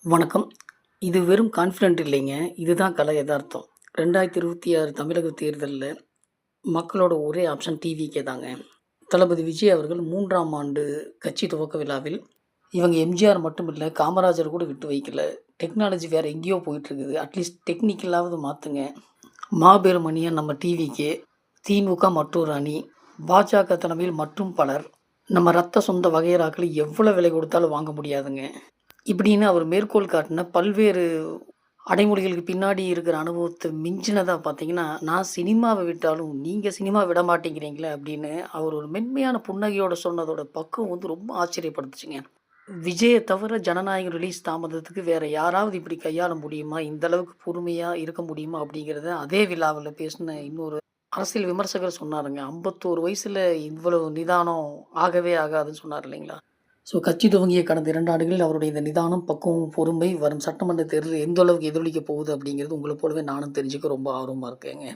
வணக்கம். இது வெறும் கான்ஃபிடென்ட் இல்லைங்க. இதுதான் கலை எதார்த்தம். 2026 தமிழக தேர்தல்ல மக்களோட ஒரே ஆப்ஷன் டிவிகே தாங்க. தளபதி விஜய் அவர்கள் 3ஆம் ஆண்டு கட்சி துவக்க விழாவில், இவங்க எம்ஜிஆர் மட்டும் இல்ல, காமராஜர் கூட விட்டு வைக்கல. டெக்னாலஜி வேற எங்கேயோ போயிட்டுருக்குது. அட்லீஸ்ட் டெக்னிக்கலாவது மாத்துங்க. மாபெரும் அணியா நம்ம டிவிகே, திமுக மற்றொரு அணி, பாஜக தலைமையில் மற்றும் பலர். நம்ம ரத்த சொந்த வகையறாக்களை எவ்வளோ விலை கொடுத்தாலும் வாங்க முடியாதுங்க. இப்படின்னு அவர் மேற்கோள் காட்டின பல்வேறு அடைமொழிகளுக்கு பின்னாடி இருக்கிற அனுபவத்த மிஞ்சினதா பார்த்தீங்கன்னா, நான் சினிமாவ விட்டாலும், நீங்க சினிமா விட மாட்டேங்கிறீங்களே அப்படின்னு அவர் ஒரு மென்மையான புன்னகையோட சொன்னதோட பக்குவம் ரொம்ப ஆச்சரியப்படுத்துச்சுங்க. விஜய தவிர ஜனநாயகம் ரிலீஸ் தாமதத்துக்கு வேற யாராவது இப்படி கையாள முடியுமா? இந்த அளவுக்கு பொறுமையா இருக்க முடியுமா? அப்படிங்கிறத அதே விழாவுல பேசின இன்னொரு அரசியல் விமர்சகர் சொன்னாருங்க. 51 வயசுல இவ்வளவு நிதானம் ஆகவே ஆகாதுன்னு சொன்னார் இல்லைங்களா? கட்சி துவங்கிய கடந்த 2 ஆண்டுகளில் அவருடைய இந்த நிதானம், பக்குவம், பொறுமை வரும் சட்டமன்ற தேர்தலில் எந்த அளவுக்கு எதிரொலிக்க போகுது அப்படிங்கிறது உங்கள போலவே நானும் தெரிஞ்சுக்க ரொம்ப ஆர்வமா இருக்கேங்க.